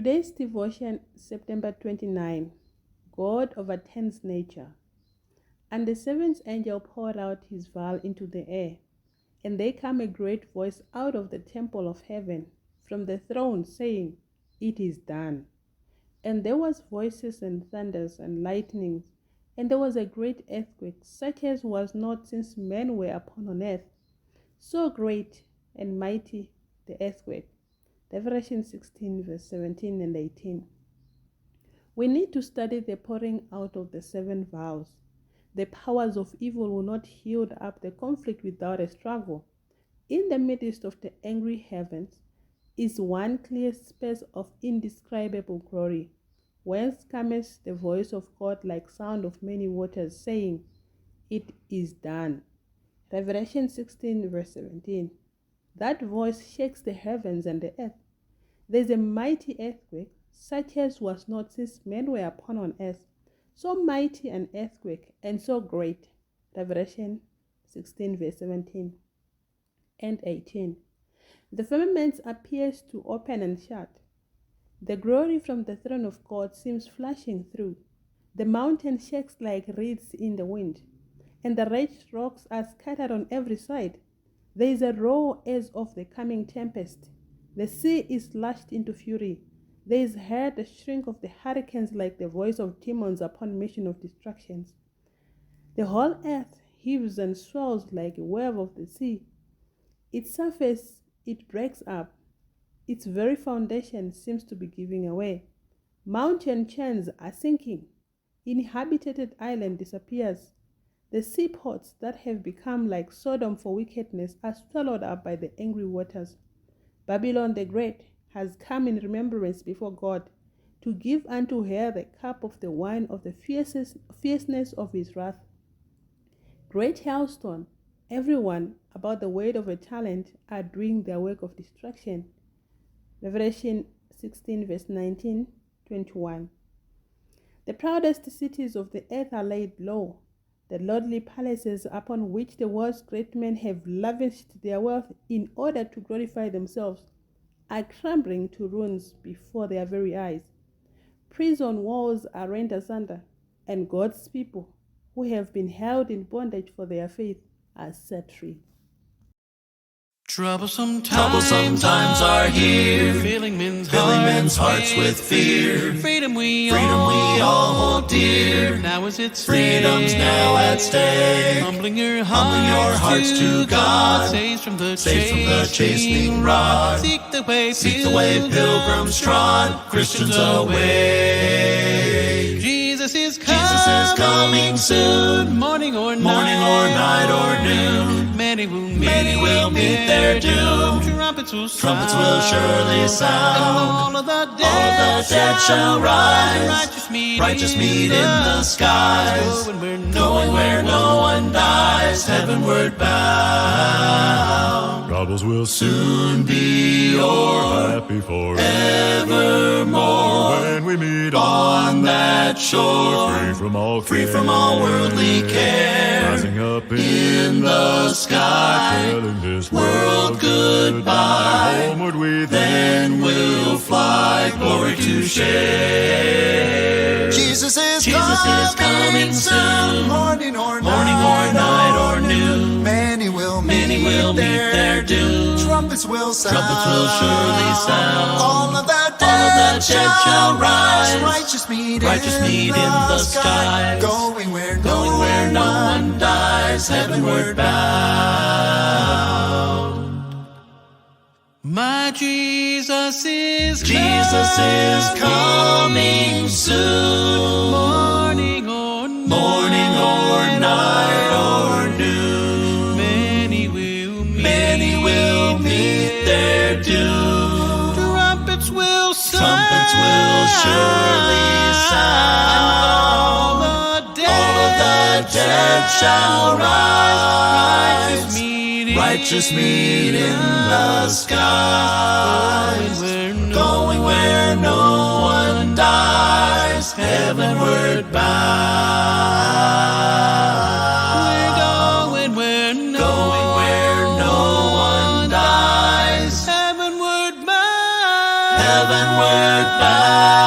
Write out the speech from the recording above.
Today's devotion, September 29. God overturns nature. And the seventh angel poured out his vial into the air, and there came a great voice out of the temple of heaven, from the throne, saying, "It is done." And there was voices and thunders and lightnings, and there was a great earthquake, such as was not since men were upon on earth. So great and mighty the earthquake. Revelation 16, verse 17 and 18. We need to study the pouring out of the seven vials. The powers of evil will not yield up the conflict without a struggle. In the midst of the angry heavens is one clear space of indescribable glory, whence cometh the voice of God like sound of many waters, saying, "It is done." Revelation 16, verse 17. That voice shakes the heavens and the earth. There is a mighty earthquake, such as was not since men were upon on earth. So mighty an earthquake, and so great. Revelation 16, verse 17 and 18. The firmament appears to open and shut. The glory from the throne of God seems flashing through. The mountain shakes like reeds in the wind, and the wretched rocks are scattered on every side. There is a roar as of the coming tempest. The sea is lashed into fury. There is heard the shriek of the hurricanes like the voice of demons upon mission of destructions. The whole earth heaves and swells like a wave of the sea. Its surface, it breaks up. Its very foundation seems to be giving away. Mountain chains are sinking. Inhabited island disappears. The seaports that have become like Sodom for wickedness are swallowed up by the angry waters. Babylon the Great has come in remembrance before God, to give unto her the cup of the wine of the fierceness of his wrath. Great hailstone, everyone about the weight of a talent are doing their work of destruction. Revelation 16, verse 19, 21. The proudest cities of the earth are laid low. The lordly palaces upon which the world's great men have lavished their wealth in order to glorify themselves are crumbling to ruins before their very eyes. Prison walls are rent asunder, and God's people, who have been held in bondage for their faith, are set free. Troublesome times are here, filling men's hearts with fear. Freedom we all hold dear. Now is its freedom's now at stake. Humbling your hearts to God, saves from the chastening rod. Seek the way pilgrims trod, Christians awake. Jesus is coming soon, morning or night or noon. Many will meet their doom. Trumpets will surely sound. All of the dead shall rise. Righteous meet in the skies. Going where no one dies. Heavenward bound. Troubles will soon be o'er, happy forevermore. When we meet on that shore, free from all worldly care, rising up in the sky, telling this world goodbye. Homeward we then will fly, glory to share. Jesus is coming soon, morning or night or noon. Many will meet their doom. Trumpets will surely sound. All of the dead shall rise. Righteous meet in the skies. Going where no one dies. Heavenward bound. My Jesus is coming soon. Morning or night or noon. Many will meet their doom. Trumpets will surely sound. All of the dead shall rise. Righteous meet in the skies. Going where no one dies. Heavenward bound. Going where no one dies. Heavenward bound. heavenward bound.